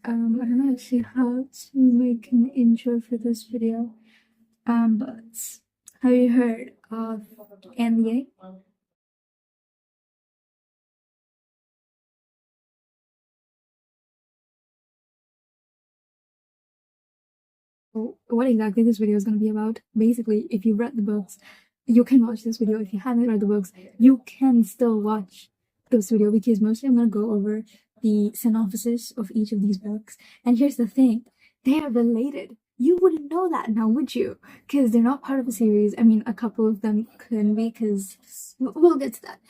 I don't know actually how to make an intro for this video. But have you heard of Ann Liang? What exactly this video is going to be about? Basically, if you read the books, you can watch this video. If you haven't read the books, you can still watch this video because mostly I'm going to go over the synopsis of each of these books. And here's the thing, they are related. You wouldn't know that now, would you? Because they're not part of a series. I mean, a couple of them couldn't be because we'll get to that.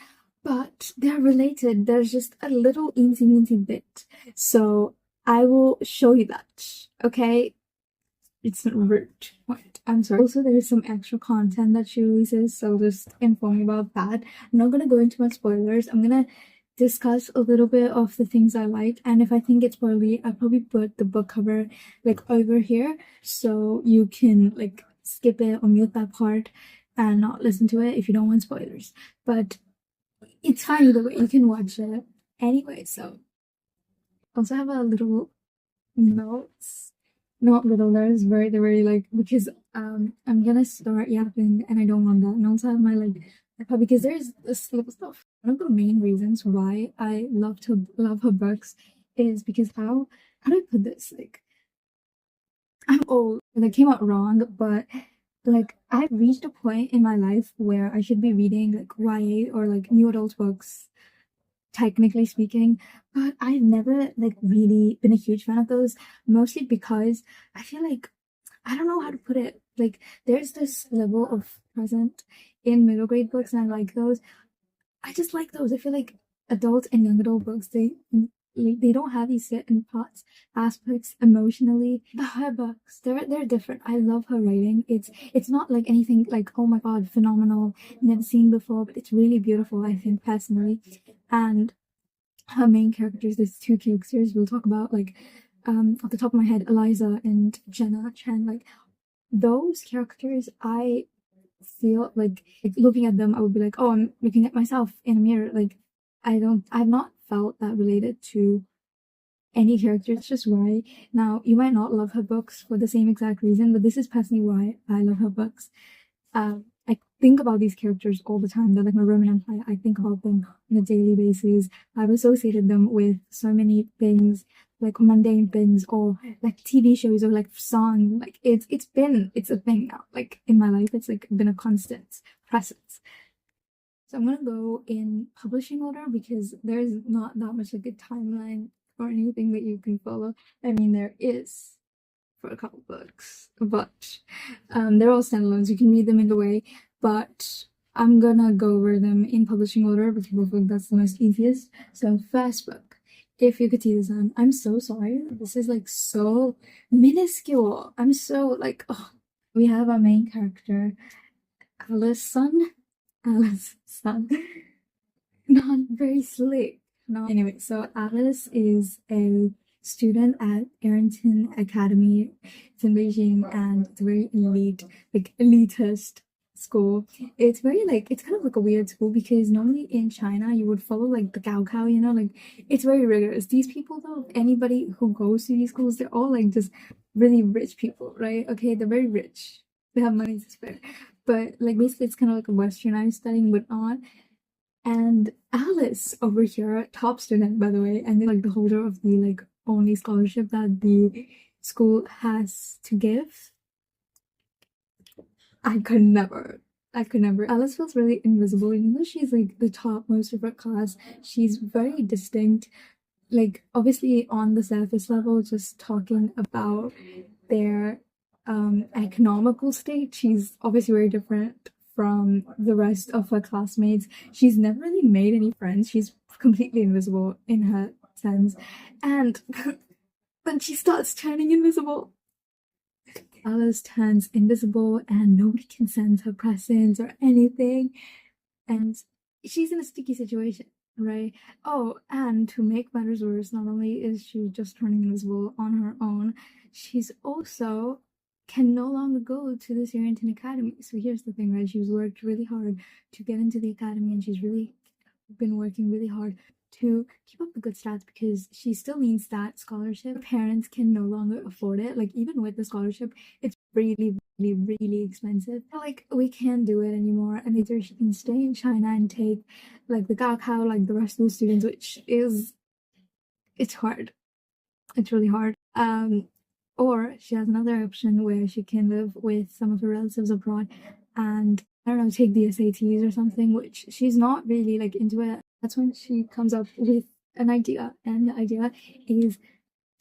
But they're related. There's just a little eensy bit. So I will show you that, okay? It's not rude. What? I'm sorry. Also, there's some extra content that she releases, so just inform you about that. I'm not gonna go into much spoilers. I'm gonna discuss a little bit of the things I like, and if I think it's spoilery, I'll probably put the book cover like over here so you can like skip it or mute that part and not listen to it if you don't want spoilers. But it's fine either way. You can watch it anyway. So also have a little notes, not little, there's very like, because I'm gonna start yapping and I don't want that. And also have my like because there's this little stuff. One of the main reasons why I love her books is because how do I put this, like, I'm old and that came out wrong, but like I've reached a point in my life where I should be reading like YA or like new adult books, technically speaking, but I've never like really been a huge fan of those, mostly because I feel like, I don't know how to put it, like there's this level of present in middle grade books and I like those. I just like those. I feel like adult and young adult books, they don't have these certain parts, aspects emotionally. But her books, they're different. I love her writing. It's not like anything like, oh my god, phenomenal, never seen before, but it's really beautiful, I think, personally. And her main characters, there's two characters we'll talk about, like off the top of my head, Eliza and Jenna Chen, like those characters, I feel like looking at them, I would be like, oh, I'm looking at myself in a mirror. Like, I've not felt that related to any character. It's just why. Now, you might not love her books for the same exact reason, but this is personally why I love her books. I think about these characters all the time. They're like my Roman Empire. I think about them on a daily basis. I've associated them with so many things, like mundane things, or like TV shows, or like song. Like it's a thing now. Like in my life, it's like been a constant presence. So I'm gonna go in publishing order because there's not that much like a timeline or anything that you can follow. I mean, there is for a couple books, but they're all standalones. You can read them in a way, but I'm gonna go over them in publishing order because I think that's the most easiest. So first book, If You Could See the Sun. I'm so sorry. This is like so minuscule. I'm so like, oh. We have our main character, Alice Sun. Alice Sun. Not very slick. No. Anyway, so Alice is a student at Arrington Academy. It's in Beijing and it's a very elite, like elitist school. It's very like, it's kind of like a weird school because normally in China you would follow like the Gaokao, you know, like it's very rigorous. These people though, anybody who goes to these schools, they're all like just really rich people, right? Okay, they're very rich. They have money to spend. But like basically it's kind of like a westernized studying, but not. And Alice over here, top student by the way, and like the holder of the like only scholarship that the school has to give. I could never. I could never. Alice feels really invisible, even though she's like the top most of her class. She's very distinct. Like obviously on the surface level, just talking about their economical state, she's obviously very different from the rest of her classmates. She's never really made any friends. She's completely invisible in her sense. And then she starts turning invisible. Alice turns invisible and nobody can sense her presence or anything. And she's in a sticky situation, right? Oh, and to make matters worse, not only is she just turning invisible on her own, she's also can no longer go to the Arrington Academy. So here's the thing, right? She's worked really hard to get into the academy and she's really been working really hard to keep up the good stats because she still needs that scholarship. Her parents can no longer afford it. Like, even with the scholarship, it's really, really, really expensive. Like, we can't do it anymore. And either she can stay in China and take like the Gaokao like the rest of the students, which is, it's hard. It's really hard. Or she has another option where she can live with some of her relatives abroad and, I don't know, take the SATs or something, which she's not really like into it. That's when she comes up with an idea, and the idea is,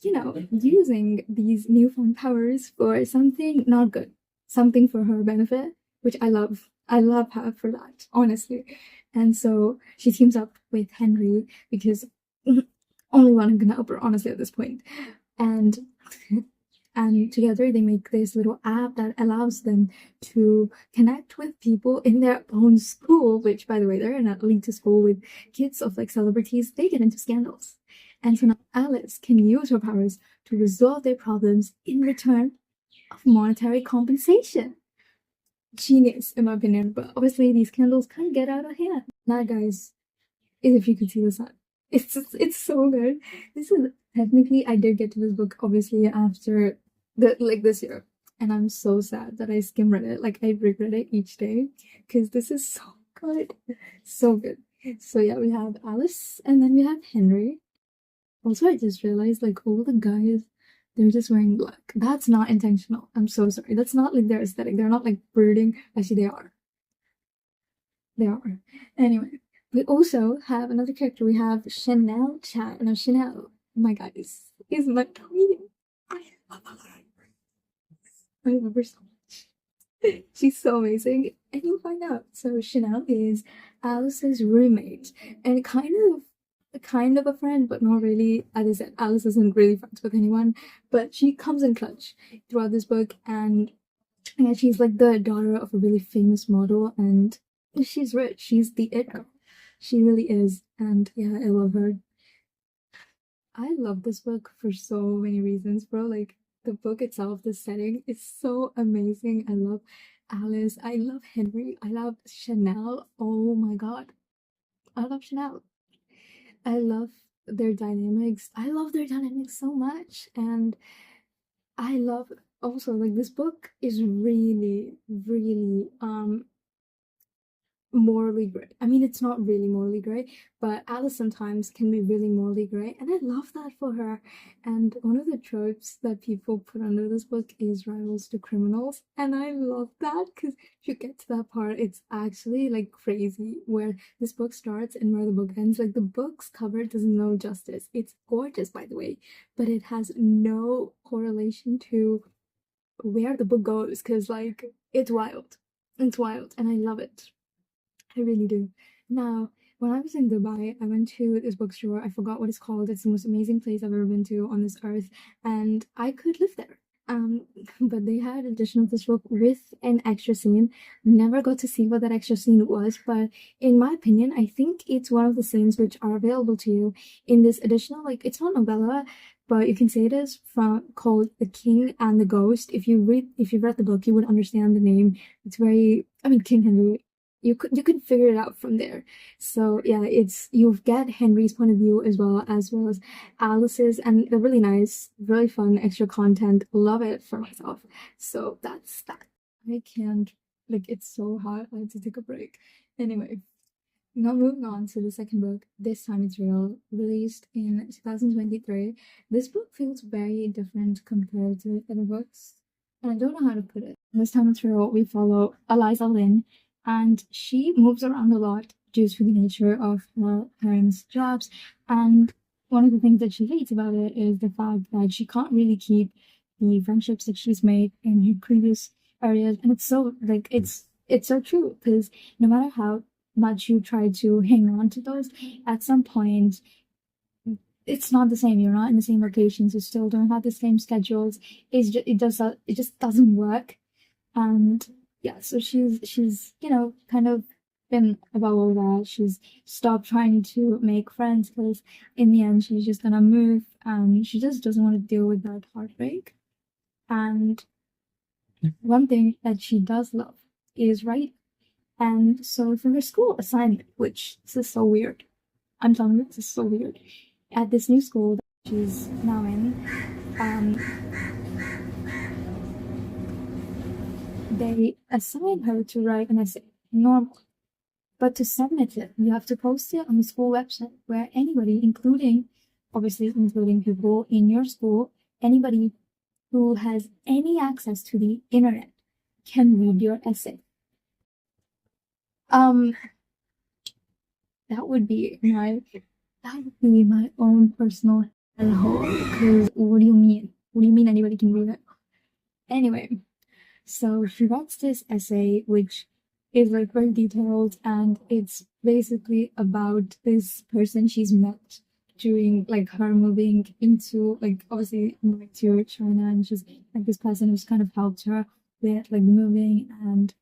you know, using these newfound powers for something not good, something for her benefit, which I love. I love her for that, honestly. And so she teams up with Henry because only one can help her, honestly, at this point. And and together they make this little app that allows them to connect with people in their own school, which, by the way, they're in a elite school with kids of like celebrities. They get into scandals. And so now Alice can use her powers to resolve their problems in return of monetary compensation. Genius, in my opinion. But obviously these scandals kind of get out of hand. That, guys, is if you could see the sun. It's so good. This is technically, I did get to this book obviously after this year, and I'm so sad that I skim read it. Like, I regret it each day because this is so good, so good. So yeah, we have Alice and then we have Henry. Also, I just realized like all the guys, they're just wearing black. That's not intentional. I'm so sorry. That's not like their aesthetic. They're not like brooding. Actually, they are. They are. Anyway, we also have another character. We have Chanel Chan. No, Chanel, my guys, is my queen. I love her. I love her so much. She's so amazing. And you'll find out. So Chanel is Alice's roommate and kind of a friend, but not really. As I said, Alice isn't really friends with anyone, but she comes in clutch throughout this book, and yeah, she's like the daughter of a really famous model, and she's rich. She's the it girl. She really is. And yeah, I love her. I love this book for so many reasons, bro. Like, the book itself, the setting is so amazing. I love Alice. I love Henry. I love Chanel. Oh my god. I love Chanel. I love their dynamics. I love their dynamics so much. And I love also, like, this book is really, really morally gray. I mean, it's not really morally gray, but Alice sometimes can be really morally gray, and I love that for her. And one of the tropes that people put under this book is rivals to criminals, and I love that because if you get to that part, it's actually like crazy where this book starts and where the book ends. Like, the book's cover does no justice. It's gorgeous, by the way, but it has no correlation to where the book goes because, like, it's wild. It's wild, and I love it. I really do. Now, when I was in Dubai, I went to this bookstore. I forgot what it's called. It's the most amazing place I've ever been to on this earth, and I could live there. Um, but they had an edition of this book with an extra scene. Never got to see what that extra scene was, but in my opinion, I think it's one of the scenes which are available to you in this additional, like, it's not novella, but you can say it is from called The King and the Ghost. If you've read the book, you would understand the name. It's very, I mean, King Henry, you could figure it out from there. So yeah, it's, you get Henry's point of view as well as Alice's, and they're really nice, really fun, extra content. Love it for myself. So that's that. I can't, like, it's so hot. I had to take a break. Anyway, now moving on to the second book, This Time It's Real, released in 2023. This book feels very different compared to other books, and I don't know how to put it. This Time It's Real, we follow Eliza Lynn, and she moves around a lot due to the nature of her parents' jobs. And one of the things that she hates about it is the fact that she can't really keep the friendships that she's made in her previous areas. And it's so, like, it's so true because no matter how much you try to hang on to those, at some point it's not the same. You're not in the same locations. You still don't have the same schedules. It just doesn't work. And yeah, so she's kind of been above all that. She's stopped trying to make friends because in the end she's just gonna move, and she just doesn't want to deal with that heartbreak. And one thing that she does love is writing. And so for her school assignment, which this is so weird, I'm telling you, this is so weird. At this new school that she's now in, they assign her to write an essay, normal. But to submit it, you have to post it on the school website where anybody, obviously including people in your school, anybody who has any access to the internet can read your essay. That would be my own personal hellhole. Because what do you mean? What do you mean anybody can read it? Anyway, so she writes this essay, which is like very detailed, and it's basically about this person she's met during like her moving into like obviously moving to China, and she's like this person who's kind of helped her with like moving, and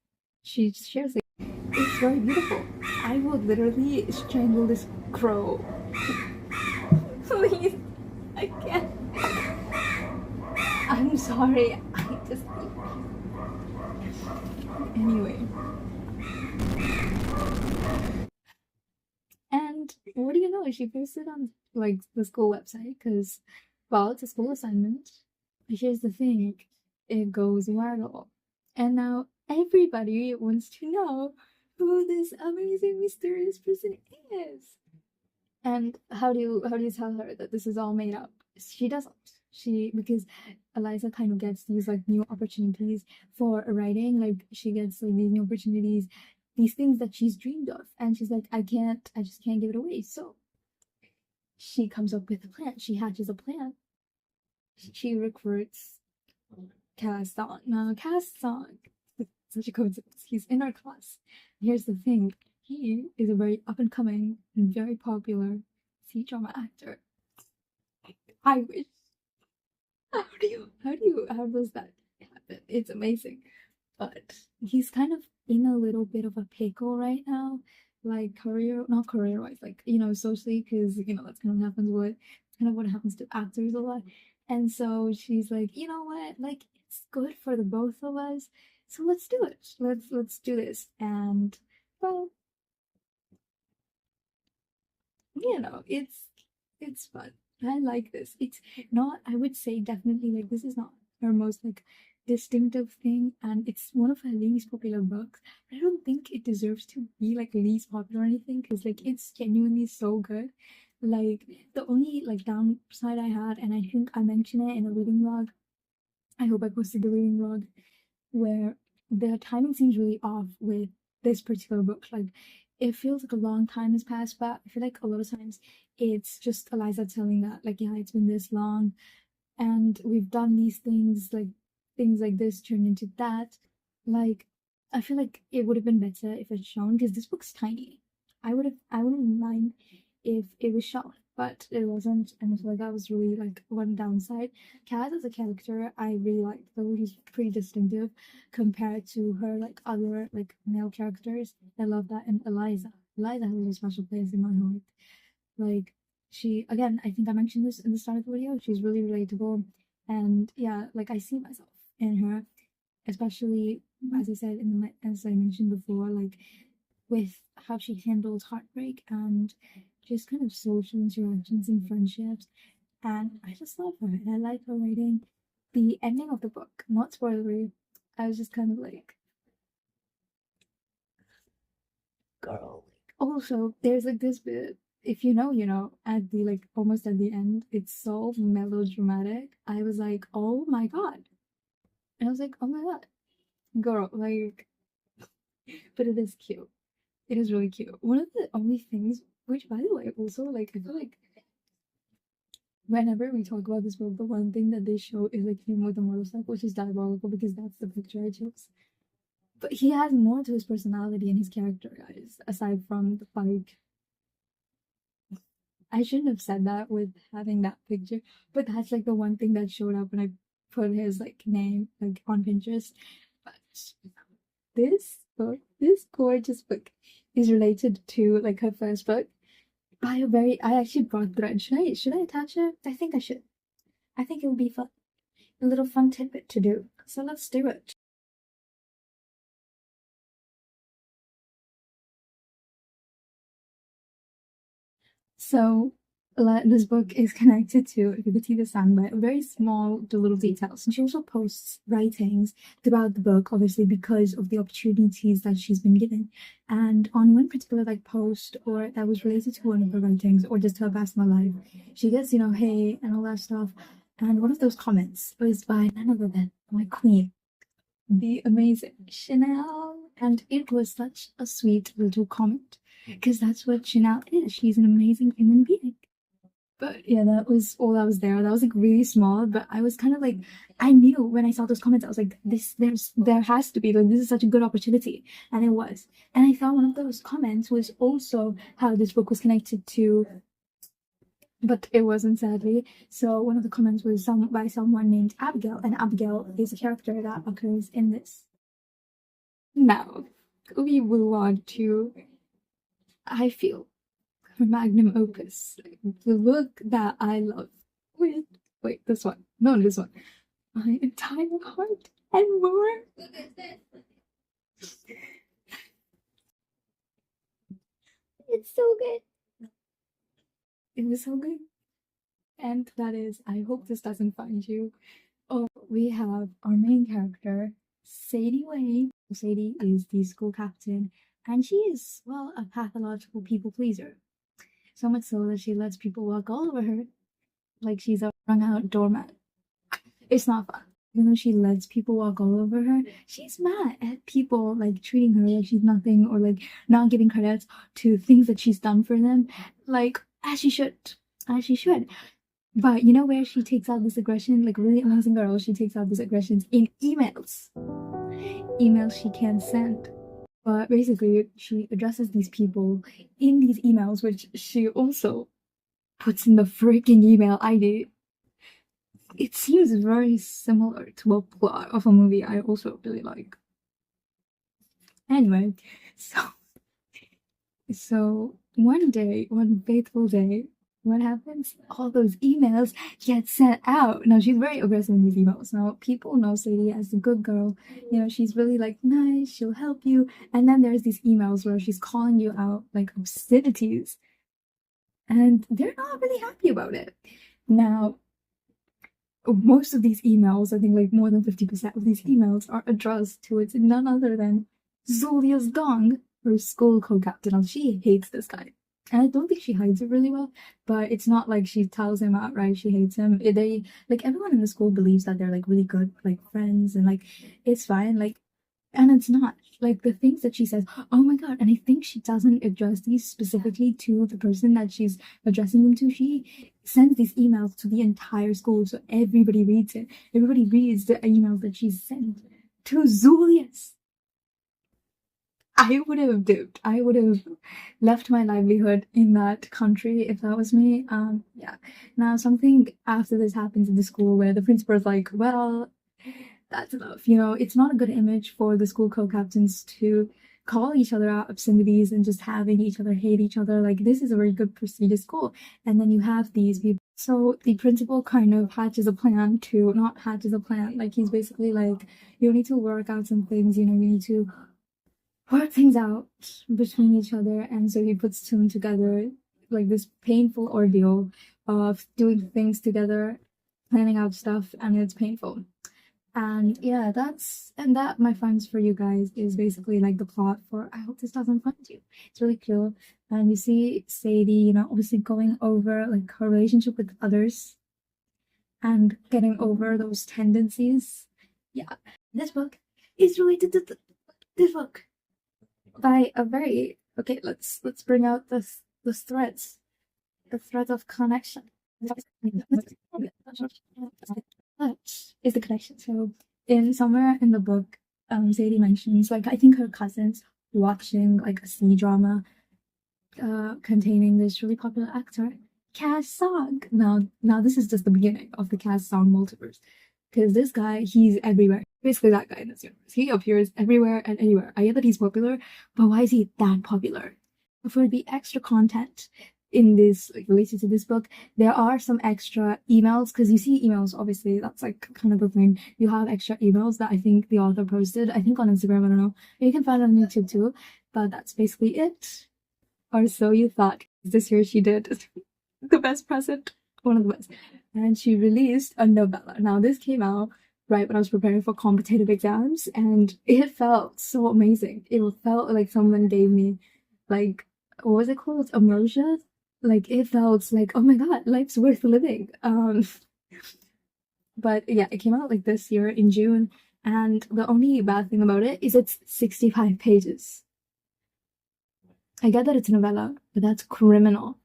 she shares it. It's very beautiful. I will literally strangle this crow. Please, I can't. I'm sorry. I just. Anyway. And what do you know? She posted on like the school website because, well, it's a school assignment. But here's the thing, it goes viral, and now everybody wants to know who this amazing mysterious person is. And how do you tell her that this is all made up? She doesn't. Because Eliza kind of gets these like new opportunities for writing, like she gets like these new opportunities, these things that she's dreamed of, and she's like, I just can't give it away. So she comes up with a plan. She hatches a plan. She recruits Cass Song. Now Cass Song, such a coincidence, he's in our class. Here's the thing, he is a very up and coming and very popular C-drama actor. I wish. How does that happen? It's amazing. But he's kind of in a little bit of a pickle right now, like not career wise, like, socially, because, that's kind of what happens to actors a lot. And so she's like, you know what, like, it's good for the both of us, so let's do it. Let's do this. And, well, it's fun. I like this. It's not, I would say definitely, like, this is not her most like distinctive thing, and it's one of her least popular books. But I don't think it deserves to be like least popular or anything, because like it's genuinely so good. Like the only like downside I had, and I think I mentioned it in a reading vlog, I hope I posted the reading vlog, where the timing seems really off with this particular book. Like it feels like a long time has passed, but I feel like a lot of times it's just Eliza telling that, like, yeah, it's been this long and we've done these things like this turned into that. Like I feel like it would have been better if it's shown, because this book's tiny. I wouldn't mind if it was shown, but it wasn't, and I feel like that was really like one downside. Kaz as a character I really liked, though he's pretty distinctive compared to her like other like male characters. I love that. And Eliza has a special place in my heart. Like she, again, I think I mentioned this in the start of the video, she's really relatable, and yeah, like I see myself in her, especially as I said as I mentioned before, like with how she handles heartbreak and just kind of social interactions and friendships. And I just love her, and I like her writing. The ending of the book, not spoilery, I was just kind of like, girl. Also, there's like this bit, if you know, at the like almost at the end, it's so melodramatic. I was like, oh my god. And I was like, oh my god, girl, like, but it is cute. It is really cute. One of the only things, which by the way, also like, I feel like whenever we talk about this book, the one thing that they show is like him with the motorcycle, which is diabolical because that's the picture I chose. But he has more to his personality and his character, guys, aside from the like, I shouldn't have said that with having that picture, but that's like the one thing that showed up when I put his like name like on Pinterest. But this gorgeous book is related to like her first book by a very, I actually brought thread. Should I attach it? I think I should. I think it would be fun. A little fun tidbit to do. So let's do it. So this book is connected to, if you could see the sun, by very small little details. And she also posts writings throughout the book, obviously, because of the opportunities that she's been given. And on one particular post, or that was related to one of her writings, or just her personal life, she gets, hey, and all that stuff. And one of those comments was by none other than my queen, the amazing Chanel. And it was such a sweet little comment, because that's what Chanel is. She's an amazing human being. But yeah, that was all that was there. That was really small, but I was kind of I knew when I saw those comments, I was like, there has to be, this is such a good opportunity. And it was. And I thought one of those comments was also how this book was connected to, but it wasn't, sadly. So one of the comments was by someone named Abigail, and Abigail is a character that occurs in this. Now, we will on to, I feel, her magnum opus, the book that I love. Wait, this one. No, this one. My entire heart and more. It's so good. It was so good. And that is, I hope this doesn't find you. Oh, we have our main character, Sadie Wayne. Sadie is the school captain, and she is, well, a pathological people pleaser. So much so that she lets people walk all over her like she's a wrung out doormat. It's not fun. Even though she lets people walk all over her, she's mad at people treating her like she's nothing, or not giving credit to things that she's done for them, as she should. But you know where she takes out this aggression? Really amazing girl, she takes out these aggressions in emails. Emails she can't send. But basically, she addresses these people in these emails, which she also puts in the freaking email ID. It seems very similar to a plot of a movie I also really like. Anyway, so one fateful day, what happens? All those emails get sent out. Now, she's very aggressive in these emails. Now, people know Sadie as a good girl. She's really nice, she'll help you. And then there's these emails where she's calling you out obscenities. And they're not really happy about it. Now, most of these emails, I think more than 50% of these emails are addressed towards none other than Julius Gong, her school co-captain. Now, she hates this guy. And I don't think she hides it really well, but it's not she tells him outright she hates him. They everyone in the school believes that they're really good friends, and it's fine, and it's not. The things that she says, oh my god, and I think she doesn't address these specifically to the person that she's addressing them to. She sends these emails to the entire school, so everybody reads it. Everybody reads the emails that she's sent to Julius. I would have dipped. I would have left my livelihood in that country if that was me. Yeah. Now, something after this happens in the school where the principal's well, that's enough. It's not a good image for the school co-captains to call each other out obscenities and just having each other hate each other. This is a very good prestigious school. And then you have these people. So the principal kind of hatches a plan to, not hatches a plan, he's basically you need to work out some things, you need to work things out between each other. And so he puts them together, this painful ordeal of doing things together, planning out stuff, and it's painful. And yeah, that, my friends, for you guys, is basically the plot for I Hope This Doesn't Find You. It's really cool. And you see Sadie, obviously going over her relationship with others and getting over those tendencies. Yeah, this book is related to this book by a very, okay, let's bring out the threads, the thread of connection. That is the connection. So somewhere in the book, Sadie mentions I think her cousins watching a C-drama containing this really popular actor, Cass Song. Now this is just the beginning of the Cass Song multiverse, because this guy, he's everywhere. Basically that guy in this universe. He appears everywhere and anywhere. I get that he's popular, but why is he that popular? For the extra content in this, related to this book, there are some extra emails, because you see emails, obviously, that's kind of the thing. You have extra emails that I think the author posted, I think on Instagram, I don't know. You can find it on YouTube too, but that's basically it. Or so you thought. This year she did the best present, one of the best. And she released a novella. Now, this came out right when I was preparing for competitive exams, and it felt so amazing. It felt like someone gave me, like, what was it called? Ambrosia? Like, it felt like, oh my god, life's worth living. But yeah, it came out like this year in June, and the only bad thing about it is it's 65 pages. I get that it's a novella, but that's criminal.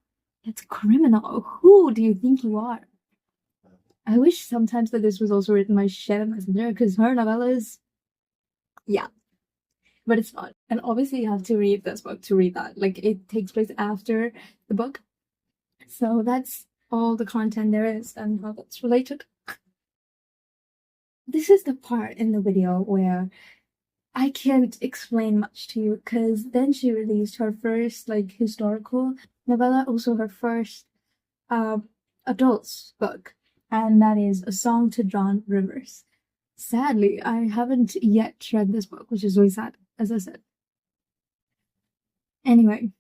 That's criminal. Who do you think you are? I wish sometimes that this was also written by Shannon Messenger, because her novellas, yeah, but it's not. And obviously, you have to read this book to read that. Like, it takes place after the book. So that's all the content there is and how that's related. This is the part in the video where I can't explain much to you, because then she released her first, like, historical novella, also her first adults book, and that is A Song to John Rivers. Sadly, I haven't yet read this book, which is really sad, as I said. Anyway,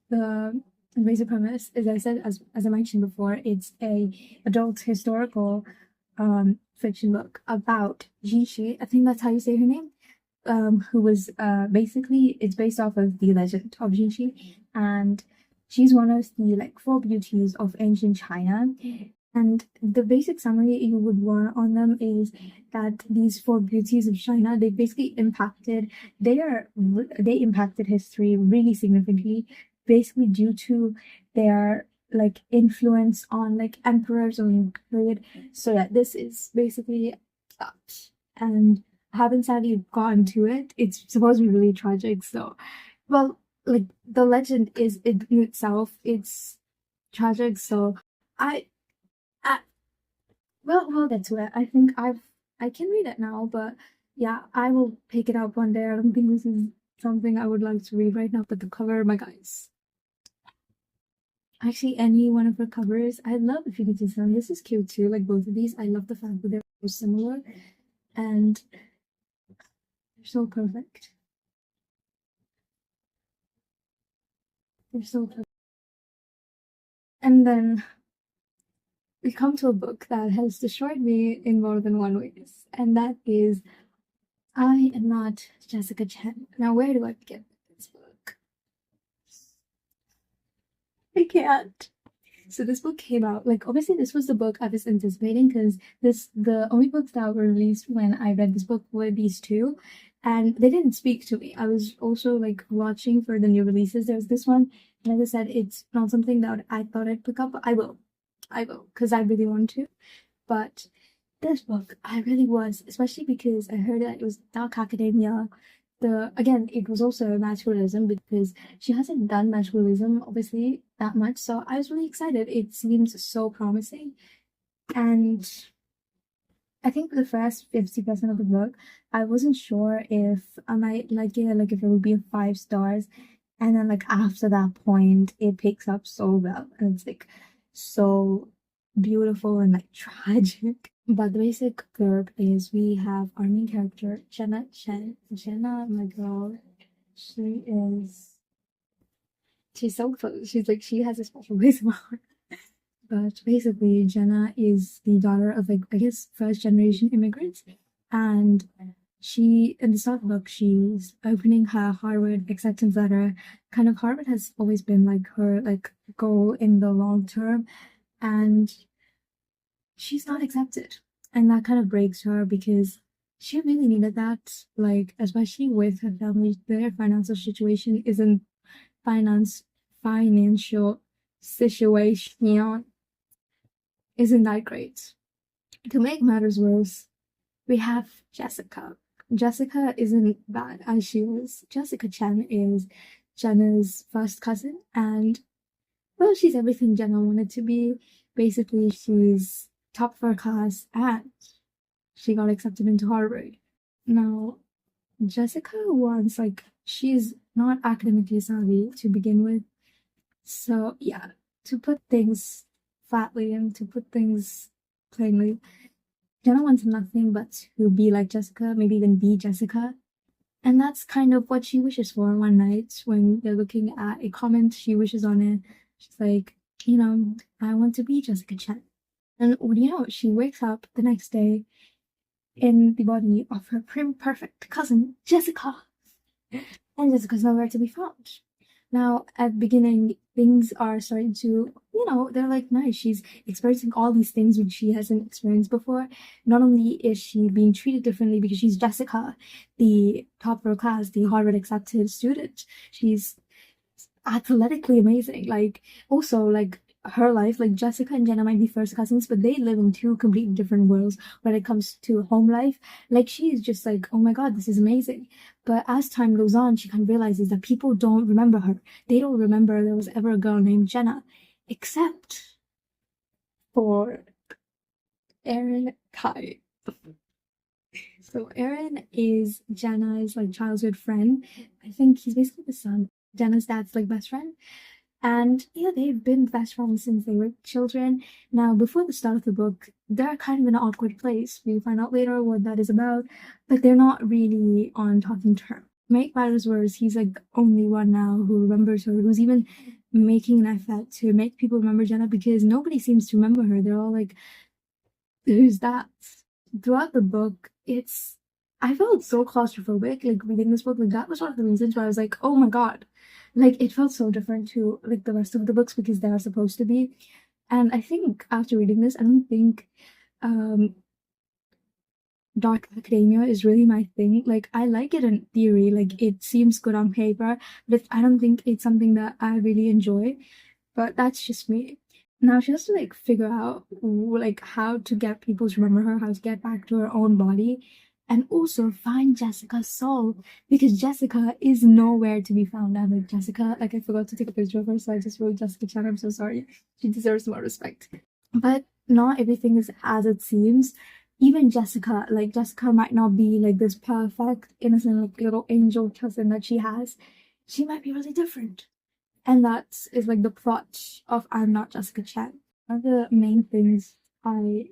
the basic premise, as I said, as I mentioned before, it's a adult historical fiction book about Jinshi. I think that's how you say her name. Who was basically, it's based off of the legend of Jinshi, and she's one of the like 4 beauties of ancient China. And the basic summary you would want on them is that these 4 beauties of China, they basically impacted history really significantly, basically due to their like influence on like emperors of the period. So yeah, this is basically that. And I haven't sadly gotten to it. It's supposed to be really tragic, so well, like the legend is in itself, it's tragic, so I we'll get to it. I think I can read it now, but yeah, I will pick it up one day. I don't think this is something I would like to read right now, but the cover, my guys. Actually, any one of her covers, I love if you could see some. This is cute too, like both of these. I love the fact that they're so similar, and they're so perfect. They're so perfect. And then we come to a book that has destroyed me in more than one ways, and that is I Am Not Jessica Chen. Now, where do I begin with this book? I can't. So this book came out, like, obviously this was the book I was anticipating, because the only books that were released when I read this book were these 2, and they didn't speak to me. I was also like watching for the new releases. There was this one, and as I said, it's not something that I thought I'd pick up, but I will, because I really want to. But this book, I really was, especially because I heard that it was dark academia. Again, it was also naturalism, because she hasn't done naturalism obviously that much, so I was really excited. It seems so promising, and I think the first 50% of the book, I wasn't sure if I might like it, like if it would be 5 stars, and then like after that point, it picks up so well, and it's like so beautiful and like tragic. But the basic blurb is we have our main character, Jenna. Jenna, my girl, she's so close. She's like, she has a special place in my heart. But basically, Jenna is the daughter of like, I guess, 1st-generation immigrants. And she, in the start of the book, she's opening her Harvard acceptance letter. Kind of Harvard has always been like her like goal in the long term. And she's not accepted, and that kind of breaks her, because she really needed that, like especially with her family. Their financial situation isn't financial situation isn't that great. To make matters worse, we have Jessica. Jessica isn't bad as she was. Jessica Chen is Jenna's first cousin, and well, she's everything Jenna wanted to be. Basically, she's top of her class, and she got accepted into Harvard. Now, Jessica wants, like, she's not academically savvy to begin with. So, yeah, to put things flatly and to put things plainly, Jenna wants nothing but to be like Jessica, maybe even be Jessica. And that's kind of what she wishes for one night when they're looking at a comment. She wishes on it, She's like, you know, I want to be Jessica Chen. And what do you know? She wakes up the next day in the body of her prim perfect cousin, Jessica. And Jessica's nowhere to be found. Now, at the beginning, things are starting to, you know, they're like, nice. She's experiencing all these things which she hasn't experienced before. Not only is she being treated differently because she's Jessica, the top of her class, the Harvard accepted student. She's athletically amazing. Like, also, like, her life, like Jessica and Jenna might be first cousins, but they live in two completely different worlds when it comes to home life. Like, she's just like, oh my god, this is amazing. But as time goes on, she kind of realizes that people don't remember her. They don't remember there was ever a girl named Jenna, except for Aaron Kai. So Aaron is Jenna's like childhood friend. I think he's basically the son. Jenna's dad's like best friend. And yeah, they've been best friends since they were children. Now, before the start of the book, they're kind of in an awkward place. We find out later what that is about, but they're not really on talking terms. Make matters worse, he's like only one now who remembers her, who's even making an effort to make people remember Jenna because nobody seems to remember her. They're all like, who's that? Throughout the book, I felt so claustrophobic, like reading this book. Like that was one of the reasons why I was like, oh my god. Like it felt so different to like the rest of the books because they are supposed to be. And I think after reading this, I don't think dark academia is really my thing. Like I like it in theory, like it seems good on paper, but I don't think it's something that I really enjoy. But that's just me. Now she has to like figure out like how to get people to remember her, how to get back to her own body, and also find Jessica's soul because Jessica is nowhere to be found. I'm like, Jessica, like I forgot to take a picture of her, so I just wrote Jessica Chan. I'm so sorry. She deserves more respect. But not everything is as it seems. Even Jessica, like Jessica might not be like this perfect, innocent, like little angel cousin that she has. She might be really different. And that is like the plot of I'm Not Jessica Chan. One of the main things I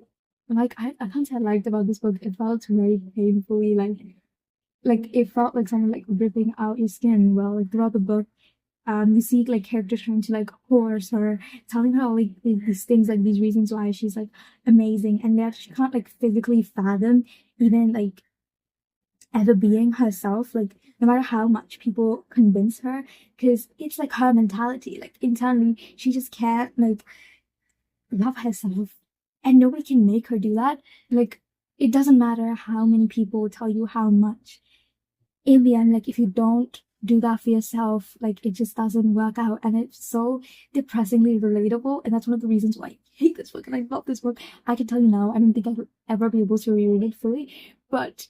can't say I liked about this book. It felt very painfully like it felt like someone like ripping out your skin. Well, like throughout the book, you see like characters trying to like coerce her, telling her like these things, like these reasons why she's like amazing, and that she can't like physically fathom even like ever being herself, like no matter how much people convince her, because it's like her mentality, like internally she just can't like love herself, and nobody can make her do that. Like it doesn't matter how many people tell you how much, in the end, like if you don't do that for yourself, like it just doesn't work out, and it's so depressingly relatable. And that's one of the reasons why I hate this book and I love this book. I can tell you now, I don't think I would ever be able to reread it fully, but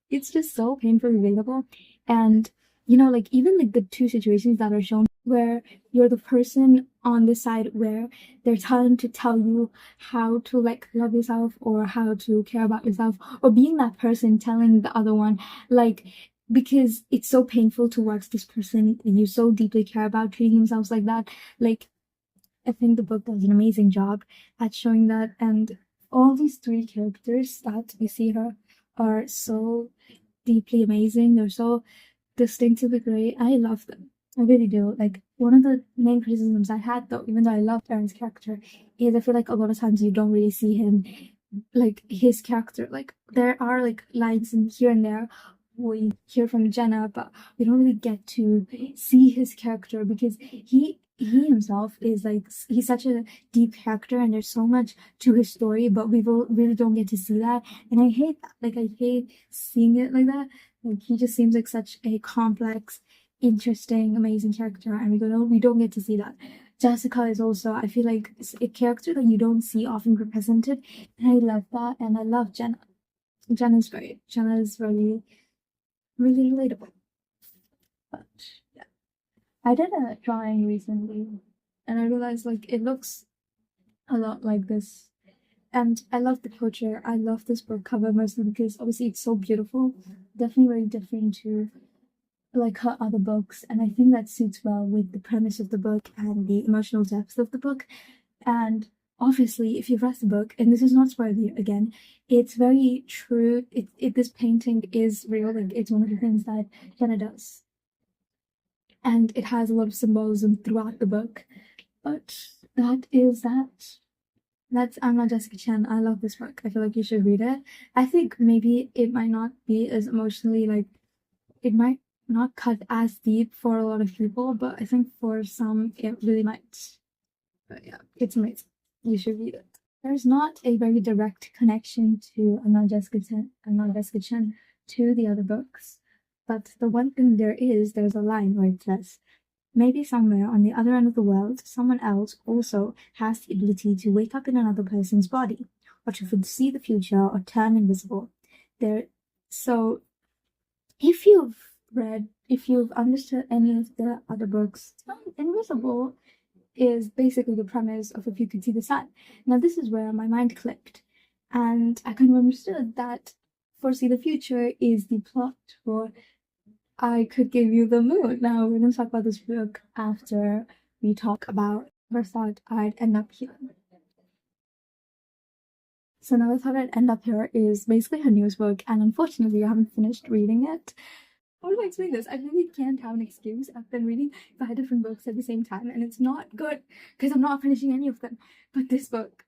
it's just so painfully relatable. And you know, like even like the two situations that are shown where you're the person on this side where they're trying to tell you how to like love yourself or how to care about yourself, or being that person telling the other one like, because it's so painful to watch this person you so deeply care about treating themselves like that. Like I think the book does an amazing job at showing that. And all these three characters that we see her are so deeply amazing. They're so distinctively great. I love them. I really do. Like one of the main criticisms I had though, even though I loved Aaron's character, is I feel like a lot of times you don't really see him, like his character. Like there are like lines in here and there we hear from Jenna, but we don't really get to see his character because he himself is like, he's such a deep character and there's so much to his story, but we really don't get to see that, and I hate that. Like I hate seeing it like that. Like he just seems like such a complex, interesting, amazing character, and we don't get to see that. Jessica is also, I feel like, a character that you don't see often represented, and I love that. And I love Jenna. Jenna's great. Jenna is really really relatable. But yeah, I did a drawing recently, and I realized like it looks a lot like this. And I love the picture. I love this book cover mostly because obviously it's so beautiful. Definitely very different to like her other books, and I think that suits well with the premise of the book and the emotional depth of the book. And obviously, if you've read the book, and this is not spoiler again, it's very true. This painting is real. Like it's one of the things that Jenna does, and it has a lot of symbolism throughout the book. But that is that. That's I'm Not Jessica Chen. I love this book. I feel like you should read it. I think maybe it might not be as emotionally like it might not cut as deep for a lot of people, but I think for some it really might. But yeah, it's amazing. You should read it. There's not a very direct connection to I'm Not Jessica Chen to the other books, but the one thing there's a line where it says, maybe somewhere on the other end of the world, someone else also has the ability to wake up in another person's body, or to foresee the future, or turn invisible. So if you've understood any of the other books, invisible is basically the premise of if you could see the sun. Now this is where my mind clicked, and I kind of understood that foresee the future is the plot for I Could Give You the Moon. Now we're going to talk about this book after we talk about never thought I'd end up here. So Never Thought I'd End Up Here is basically her newest book, and unfortunately I haven't finished reading it. How do I explain this? I really can't have an excuse. I've been reading 5 different books at the same time, and it's not good because I'm not finishing any of them. But this book,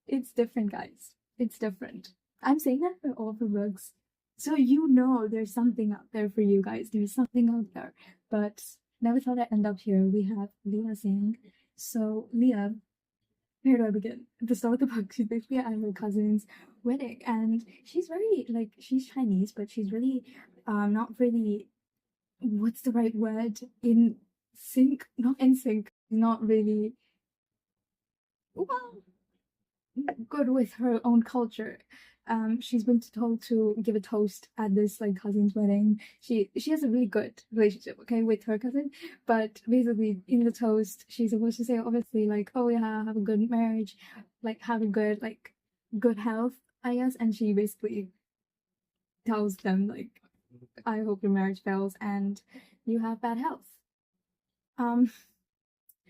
it's different, guys. It's different. I'm saying that for all the books. So you know there's something out there for you guys. There's something out there. But Never Thought I'd End Up Here. We have Leah saying. So Leah, where do I begin? At the start of the book, she's basically at her cousin's wedding, and she's very she's Chinese, but she's really not really, what's the right word, in sync, not in sync, not really well good with her own culture. She's been told to give a toast at this cousin's wedding. She has a really good relationship, okay, with her cousin, but basically in the toast she's supposed to say obviously oh yeah, have a good marriage, have a good good health, I guess, and she basically tells them I hope your marriage fails and you have bad health.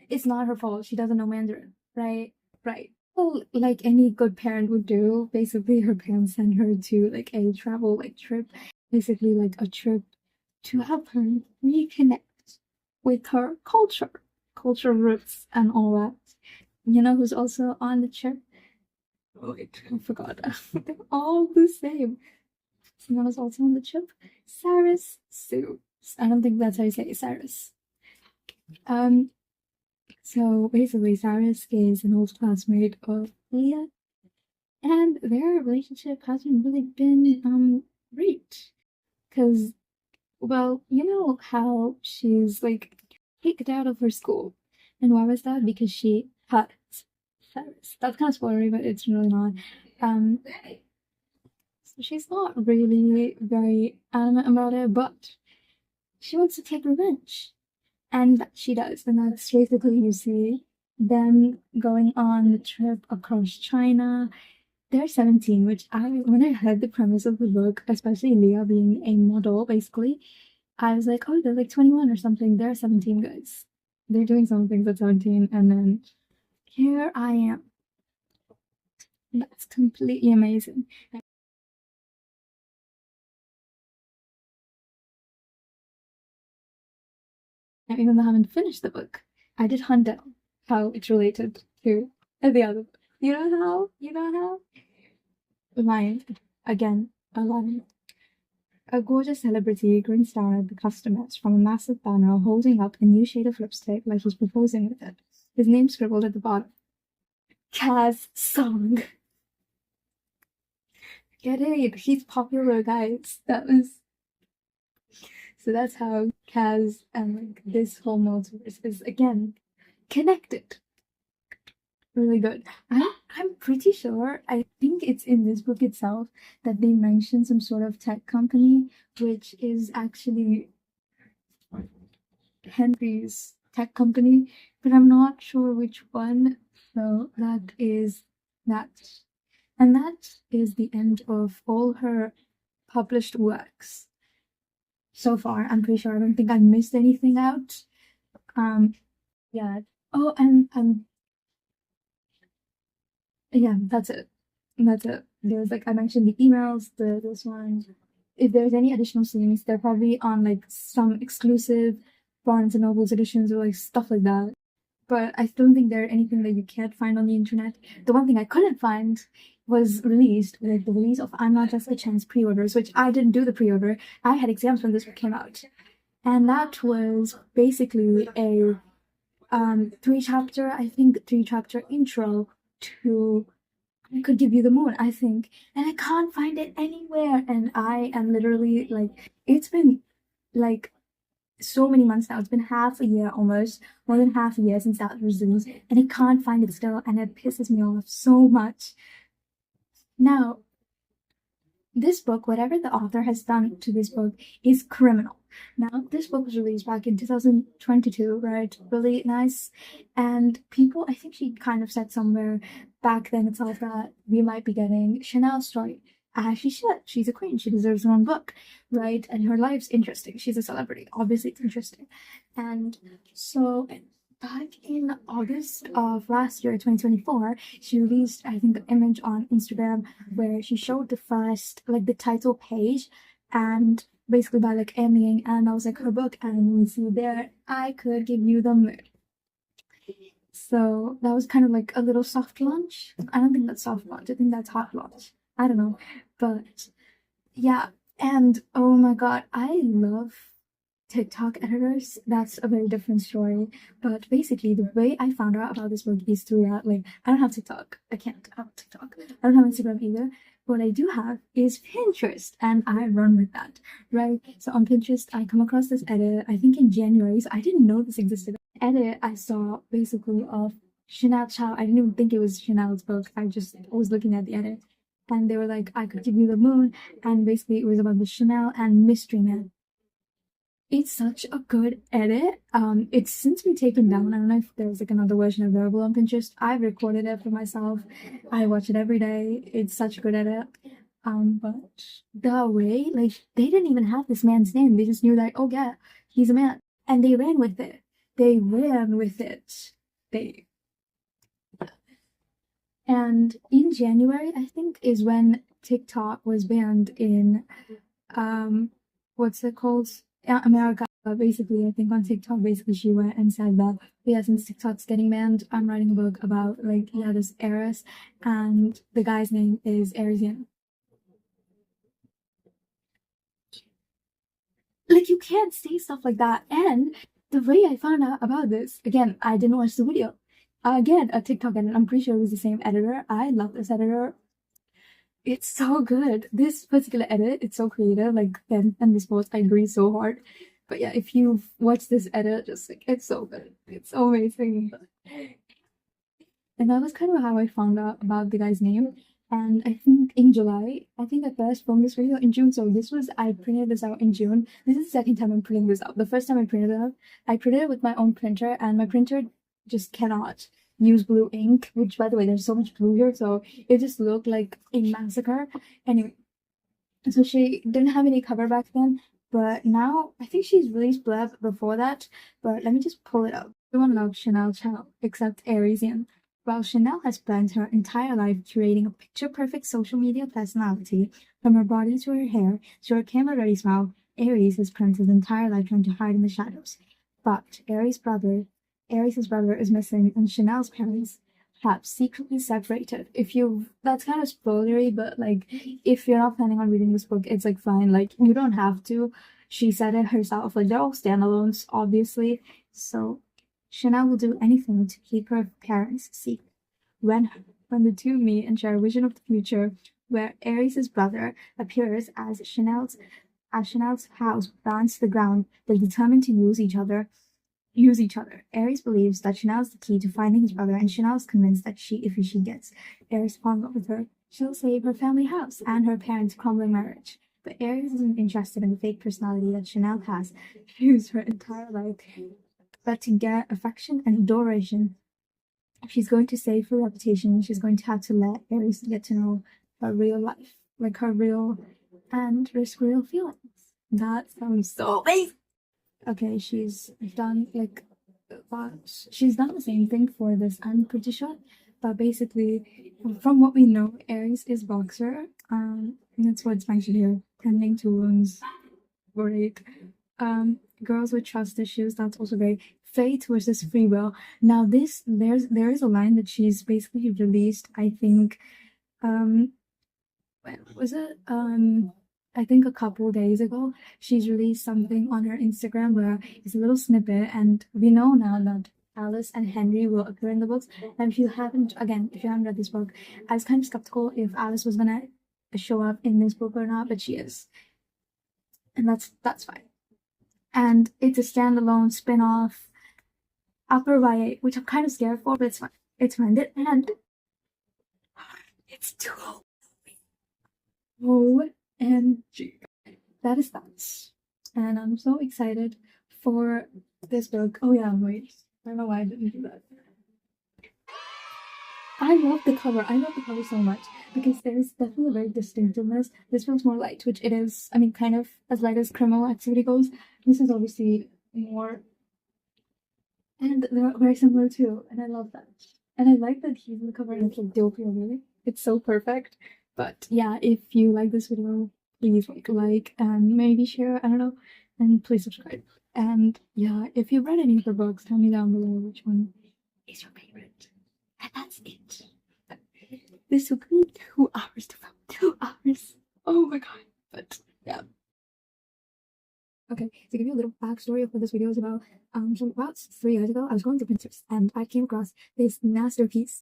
It's not her fault. She doesn't know Mandarin, right? Right. Well, like any good parent would do, basically her parents send her to a travel trip, basically a trip to help her reconnect with her culture roots and all that. You know who's also on the trip? Oh, wait, I forgot. They're all the same. Someone was also on the trip. Cyrus Sue. I don't think that's how you say it, Cyrus. So basically Cyrus is an old classmate of Leah, and their relationship hasn't really been great. Cause, well, you know how she's kicked out of her school. And why was that? Because she hurt Cyrus. That's kind of spoilery, but it's really not. So she's not really very adamant about it, but she wants to take revenge. And she does, and that's basically you see them going on the trip across China. They're 17, which when I heard the premise of the book, especially Leah being a model, basically, I was like, oh, they're 21 or something. They're 17, guys. They're doing some things at 17, and then here I am. That's completely amazing. Even though I haven't finished the book, I did hunt down how it's related to the other book. You know how? You know how? Lion. Again, a lion. A gorgeous celebrity grins down at the customers from a massive banner holding up a new shade of lipstick like he's proposing with it. His name scribbled at the bottom. Kaz Song. Get it? He's popular, guys. So that's how Kaz and this whole multiverse is again connected. Really good. I'm pretty sure, I think it's in this book itself that they mention some sort of tech company, which is actually Henry's tech company, but I'm not sure which one. So that is that. And that is the end of all her published works so far. I'm pretty sure. I don't think I missed anything out. Yeah. Oh, and yeah, that's it. There's I mentioned the emails, this one. If there's any additional scenes, they're probably on some exclusive Barnes and Noble's editions or stuff like that. but I don't think there anything that you can't find on the internet. The one thing I couldn't find was released, like the release of I'm Not Jessica Chen's pre-orders, which I didn't do the pre-order. I had exams when this book came out. And that was basically a three chapter intro to I Could Give You the Moon, I think. And I can't find it anywhere. And I am literally like, it's been like so many months now. It's been half a year almost, more than half a year since that was released. And I can't find it still. And it pisses me off so much. Now, this book, whatever the author has done to this book, is criminal. Now, this book was released back in 2022, right? Really nice. And people, I think she kind of said somewhere back then itself that we might be getting Chanel's story. As she should. She's a queen. She deserves her own book, right? And her life's interesting. She's a celebrity. Obviously, it's interesting. And so back in August of last year, 2024, she released, I think, an image on Instagram where she showed the first, like, the title page, and basically by, like, Ann Liang, and I was like, her book, and you see there, I Could Give You the Moon. So that was kind of like a little soft launch. I don't think that's soft launch. I think that's hot launch. I don't know. But, yeah. And, oh my god, I love TikTok editors. That's a very different story. But basically, the way I found out about this book is through that. Like, I don't have TikTok. I can't have TikTok. I don't have Instagram either. What I do have is Pinterest, and I run with that, right? So on Pinterest, I come across this edit, I think in January, so I didn't know this existed. Edit I saw basically of Chanel Chow. I didn't even think it was Chanel's book. I just was looking at the edit, and they were like, I Could Give You the Moon, and basically it was about the Chanel and Mystery Man. It's such a good edit. It's since been taken down. I don't know if there's like another version available on Pinterest. I've recorded it for myself. I watch it every day. It's such a good edit. But the way, like, they didn't even have this man's name. They just knew that, oh yeah, he's a man. And they ran with it. And in January, I think, is when TikTok was banned in, what's it called? America. Basically, I think on TikTok, basically she went and said that, yeah, since TikTok's getting banned, I'm writing a book about, like, yeah, this heiress, and the guy's name is Arian. Like, you can't say stuff like that. And the way I found out about this, again, I didn't watch the video. Again, a TikTok edit. I'm pretty sure it was the same editor. I love this editor. It's so good. This particular edit, it's so creative. Like, Ben and this post, I agree so hard. But yeah, if you've watched this edit, just like, it's so good. It's so amazing. And that was kind of how I found out about the guy's name. And I think in July, I think I first filmed this video in June. So I printed this out in June. This is the second time I'm printing this out. The first time I printed it out, I printed it with my own printer, and my printer just cannot use blue ink, which, by the way, there's so much blue here, so it just looked like a massacre. Anyway, so she didn't have any cover back then, but now I think she's released blurb before that. But let me just pull it up. Everyone loves Chanel Chow except Arian. While Chanel has spent her entire life curating a picture-perfect social media personality, from her body to her hair to her camera-ready smile, Aries has spent his entire life trying to hide in the shadows. But Aries' brother is missing, and Chanel's parents have secretly separated. That's kind of spoilery, but like, if you're not planning on reading this book, it's like fine. Like, you don't have to. She said it herself. Like, they're all standalones, obviously. So Chanel will do anything to keep her parents secret. When the two meet and share a vision of the future, where Aries' brother appears as Chanel's house burns to the ground, they're determined to use each other. Aries believes that Chanel is the key to finding his brother, and Chanel is convinced that if she gets Aries to fall in love with her, she'll save her family house and her parents' crumbling marriage. But Aries isn't interested in the fake personality that Chanel has used her entire life, but to get affection and adoration. If she's going to save her reputation, she's going to have to let Aries get to know her real life, like her real, and risk real feelings. That sounds so amazing. Okay, she's done the same thing for this, I'm pretty sure. But basically, from what we know, Aries is boxer. That's what's mentioned here. Tending to wounds. Great. Girls with trust issues, that's also very Fate versus Free Will. Now there is a line that she's basically released, I think, when was it? I think a couple days ago, she's released something on her Instagram where it's a little snippet, and we know now that Alice and Henry will appear in the books. And if you haven't read this book, I was kind of skeptical if Alice was gonna show up in this book or not, but she is, and that's fine. And it's a standalone spin-off upper YA, which I'm kind of scared for, but it's fine. It's fine. And it's too OMG. That is that. And I'm so excited for this book. Oh yeah, wait. I don't know why I didn't do that. I love the cover. I love the cover so much because there's definitely a very distinctiveness. This one's more light, which it is, I mean, kind of as light as Criminal Activity goes. This is obviously more, and they're very similar too, and I love that. And I like that he's in the cover and it's like dope, really. It's so perfect. But yeah, if you like this video, please like and maybe share, I don't know, and please subscribe. And yeah, if you've read any of the books, tell me down below which one is your favorite. And that's it. This took me 2 hours to film. 2 hours. Oh my god. But yeah. Okay, to give you a little backstory of what this video is about, so about 3 years ago, I was going through Pinterest and I came across this masterpiece